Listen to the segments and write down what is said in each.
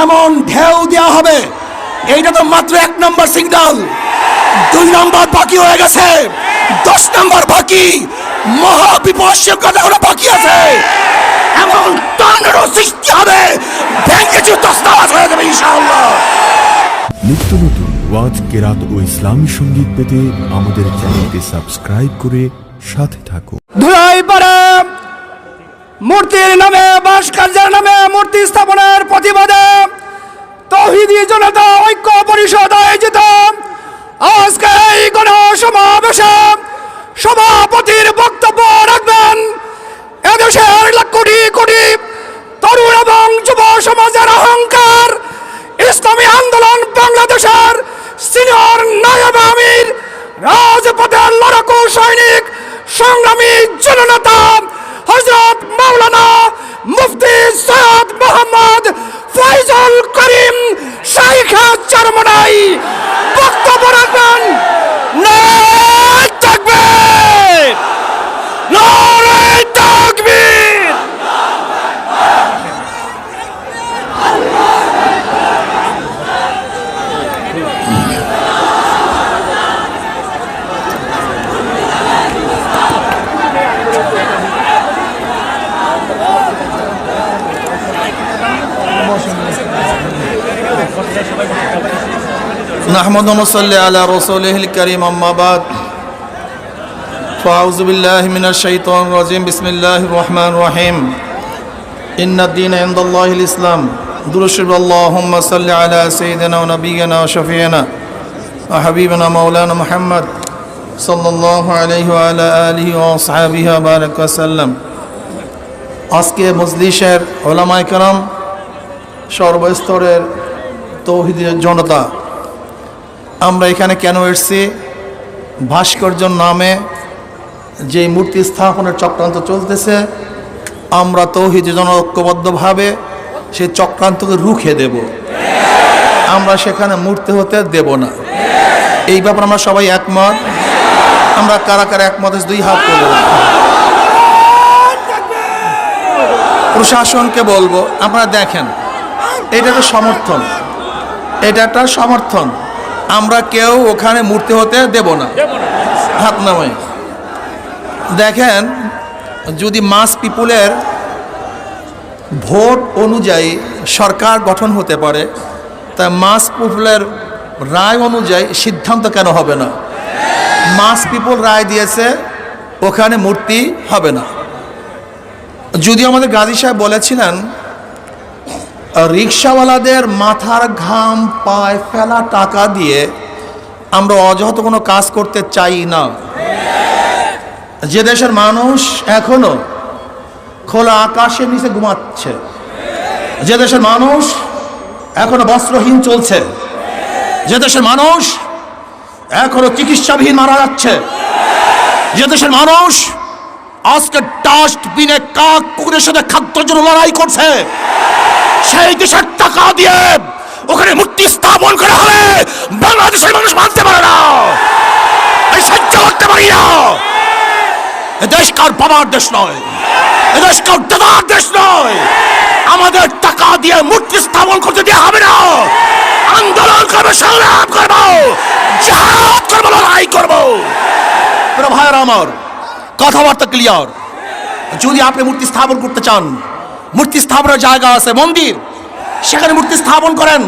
এমন ঢেউ দেওয়া হবে, এইটা তো মাত্র 1 নম্বর সিগন্যাল। 2 নম্বর বাকি হয়ে গেছে, 10 নম্বর বাকি, মহাবিপর্যয় বাকি আছে। এমন টর্নেডো সৃষ্টি হবে, ভেঙে তছনছ হয়ে যাবে ইনশাআল্লাহ। নিত্য নতুন ওয়াজ, কেরাত ও ইসলামী সঙ্গীত পেতে আমাদের চ্যানেলটি সাবস্ক্রাইব করে সাথে থাকুন। ধুলাই পারে মূর্তির নামে, ভাস্কর্যের নামে মূর্তি স্থাপনের প্রতিবাদে তৌহিদি জনতা ঐক্য পরিষদ আয়োজিত আজকে এই গণসমাবেশে সভাপতির বক্তব্য রাখবেন এদেশের কোটি কোটি তরুণ এবং যুব সমাজের অহংকার, ইসলামী আন্দোলন বাংলাদেশের সিনিয়র নায়েব আমির, রাজপথের লড়াকু সৈনিক, সংগ্রামী জননেতা হযরত মাওলানা মুফতি সৈয়দ মোহাম্মদ ফয়জুল করিম শাইখ চরমনাই বক্তব্য রাখবেন। নারে তাকবীর, নারে তাকবীর। نحمد ونصلي على رسوله الكريم أما بعد فأعوذ بالله من الشيطان الرجيم بسم الله الرحمن الرحيم إن الدين عند الله الإسلام درشب اللهم صل على سيدنا ونبينا وشفيعنا وحبيبنا مولانا محمد صلى الله عليه وعلى آله وأصحابه وبارك وسلم আজকে মজলিসের ওলামায়ে কেরাম, সর্বস্তরের তৌহিদি জনতা, আমরা এখানে কেন এসেছি? ভাস্কর্যের নামে যে মূর্তি স্থাপনের চক্রান্ত চলতেছে, আমরা তৌহিদি জন ঐক্যবদ্ধভাবে সেই চক্রান্তকে রুখে দেব। আমরা সেখানে মূর্তি হতে দেব না। এই ব্যাপারে আমরা সবাই একমত। আমরা কারা কারা একমত? 2 হাত তুলে। প্রশাসনকে বলবো, আপনারা দেখেন, এটা একটা সমর্থন, এটা একটা সমর্থন। আমরা কেউ ওখানে মূর্তি হতে দেব না। হাত নামাই। দেখেন, যদি মাস পিপুলের ভোট অনুযায়ী সরকার গঠন হতে পারে, তা মাস পিপুলের রায় অনুযায়ী সিদ্ধান্ত কেন হবে না? মাস পিপুল রায় দিয়েছে ওখানে মূর্তি হবে না। যদি আমাদের গাজী সাহেব বলেছিলেন রিক্সাওয়ালাদের মাথার ঘাম পায় ফেলা টাকা দিয়ে আমরা অযথা কোনো কাজ করতে চাই না। যে দেশের মানুষ এখনো খোলা আকাশের নিচে ঘুমাচ্ছে, যে দেশের মানুষ এখনো বস্ত্রহীন চলছে, যে দেশের মানুষ এখনো চিকিৎসাবিহীন মারা যাচ্ছে, যে দেশের মানুষ আজকে ডাস্টবিনে কাক কুকুরের সাথে খাদ্যের জন্য লড়াই করছে, সেই দেশের টাকা দিয়ে ওখানে মূর্তি স্থাপন করা হলে বাংলাদেশের মানুষ মানতে পারে না, এই সহ্য করতে পারি না। এদেশ কার বাবার দেশ নয়, এদেশ কার দাদার দেশ নয়। আমাদের টাকা দিয়ে মূর্তি স্থাপন করতে দেওয়া হবে না। আন্দোলন করবো, সংগ্রাম করবো, জিহাদ করবো, লড়াই করবো। ভাইয়েরা আমার, কথাবার্তা ক্লিয়ার। যদি আপনি মূর্তি স্থাপন করতে চান, মূর্তি স্থাপনের জায়গা আছে, মন্দির, সেখানে মূর্তি স্থাপন করেন।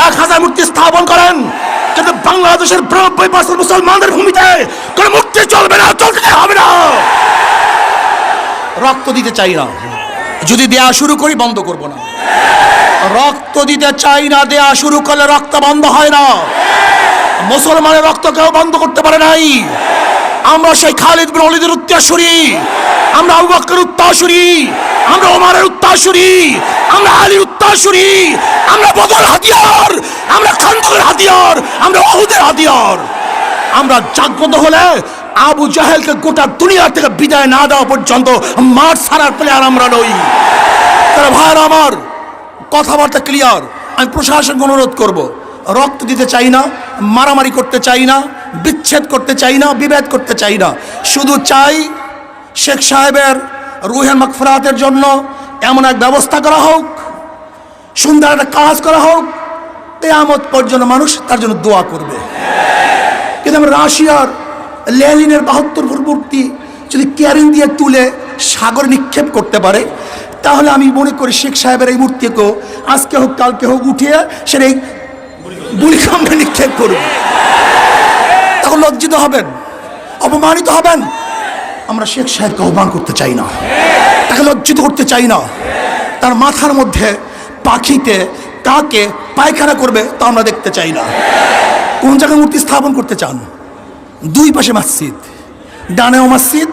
1000 মূর্তি স্থাপন করেন, কিন্তু বাংলাদেশের 90% মুসলমানদের ভূমিতে কোন মূর্তি চলবে না, চলতে হবে না। রক্ত দিতে চাই না, যদি দেয়া শুরু করি বন্ধ করব না। রক্ত দিতে চাই না, দেয়া শুরু করলে রক্ত বন্ধ হয় না। মুসলমানের রক্ত কেউ বন্ধ করতে পারে নাই। আমরা সেই খালিদ বিন ওয়ালিদের উত্তরসূরি, আমরা আবু বকরের উত্তরসূরি, আমরা ওমরের উত্তরসূরি, আমরা আলীর উত্তরসূরি, আমরা বদর হাতিয়ার, আমরা খান্দকের হাতিয়ার, আমরা উহুদের হাতিয়ার। আমরা জাগ্রত হলে আবু জাহেলকে গোটা দুনিয়া থেকে বিদায় না দেওয়া পর্যন্ত মাঠ ছাড়ার প্লেয়ার আমরা নই। তারা ভাইয়েরা আমার, কথাবার্তা ক্লিয়ার। আমি প্রশাসনকে অনুরোধ করব, রক্ত দিতে চাই না, মারামারি করতে চাই না, বিচ্ছেদ করতে চাই না, বিভেদ করতে চাই না। শুধু চাই শেখ সাহেবের রুহের মাগফিরাতের জন্য এমন এক ব্যবস্থা করা হোক, সুন্দর একটা কাজ করা হোক, কিয়ামত পর্যন্ত মানুষ তার জন্য দোয়া করবে। কিন্তু আমরা রাশিয়ার লেনিনের 72 ফুট মূর্তি যদি ক্যারিং দিয়ে তুলে সাগরে নিক্ষেপ করতে পারে, তাহলে আমি মনে করি শেখ সাহেবের এই মূর্তিকেও আজকে হোক কালকে হোক উঠিয়ে সেটা এই বুড়িখামে নিক্ষেপ করবে। তখন লজ্জিত হবেন, অপমানিত হবেন। আমরা শেখ সাহেবকে অপমান করতে চাই না, তাকে লজ্জিত করতে চাই না। তার মাথার মধ্যে পাখিতে কাকে পায়খানা করবে তা আমরা দেখতে চাই না। কোন জায়গায় মূর্তি স্থাপন করতে চান? দুই পাশে মসজিদ, ডানেও মসজিদ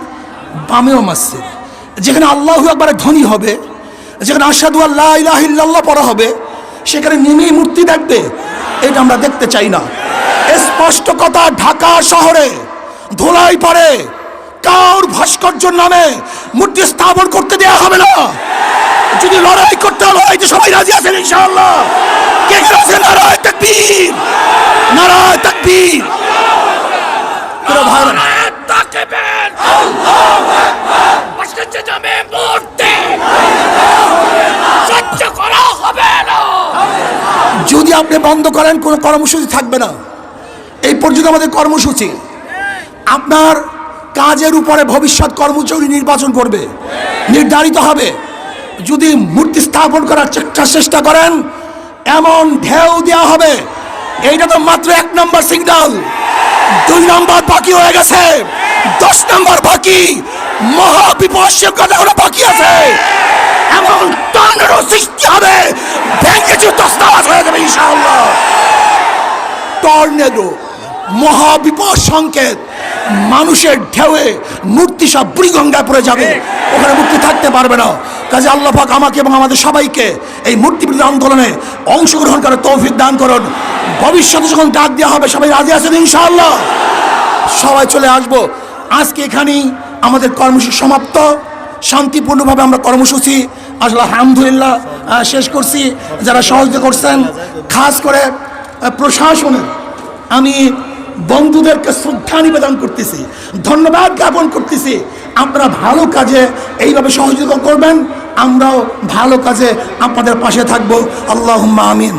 বামেও মসজিদ। যেখানে আল্লাহু আকবার ধ্বনি হবে, যেখানে আশহাদু আল্লা ইলাহা ইল্লাল্লাহ পড়া হবে, সেখানে নেমেই মূর্তি দেখবে, এটা আমরা দেখতে চাই না। স্পষ্ট কথা, ঢাকা শহরে ধুলাই পড়ে কাউর ভাস্কর্যের নামে মূর্তি স্থাপন করতে দেওয়া হবে না। যদি লড়াই করতে হয়, লড়াইতে সবাই রাজি আছেন ইনশাআল্লাহ? কে কে আছেন? নারায়ে তাকবীর, নারায়ে তাকবীর। প্রিয় ভাইরা, যদি আপনি বন্ধ করেন কোনো কর্মসূচি থাকবে না। এই পর্যন্ত আমাদের কর্মসূচি। আপনার কাজের উপরে ভবিষ্যৎ কর্মসূচি নির্বাচন করবে, নির্ধারিত হবে। যদি মূর্তি স্থাপন করার চেষ্টা করেন, এমন ঢেউ দেওয়া হবে। এইটা তো মাত্র 1 নম্বর সিগন্যাল। 2 নম্বর বাকি হয়ে গেছে, 10 নম্বর বাকি। মহাবিপর্যয় কথা বাকি আছে। এমন টর্নেডো সৃষ্টি হবে, ভেঙে তছনছ হয়ে যাবে ইনশাআল্লাহ। টর্নেডো, মহাবিপদ সংকেত, মানুষের ঢেউয়ে মূর্তি সব বুড়িগঙ্গায় পড়ে যাবে, ওখানে মূর্তি থাকতে পারবে না। কাজে আল্লাহ পাক আমাকে এবং আমাদের সবাইকে এই মূর্তি বিরোধী আন্দোলনে অংশগ্রহণ করার তৌফিক দান করুন। ভবিষ্যতে যখন ডাক দেওয়া হবে সবাই রাজি আছেন ইনশাআল্লাহ? সবাই চলে আসবো। আজকে এখানেই আমাদের কর্মসূচি সমাপ্ত। শান্তিপূর্ণভাবে আমরা কর্মসূচি আসলে আলহামদুলিল্লাহ শেষ করছি। যারা সহযোগিতা করছেন, খাস করে প্রশাসনের আমি বন্ধুদেরকে শ্রদ্ধা নিবেদন করতেছি, ধন্যবাদ জ্ঞাপন করতেছি। আপনারা ভালো কাজে এইভাবে সহযোগিতা করবেন, আমরাও ভালো কাজে আপনাদের পাশে থাকবো। আল্লাহুম্মা আমিন।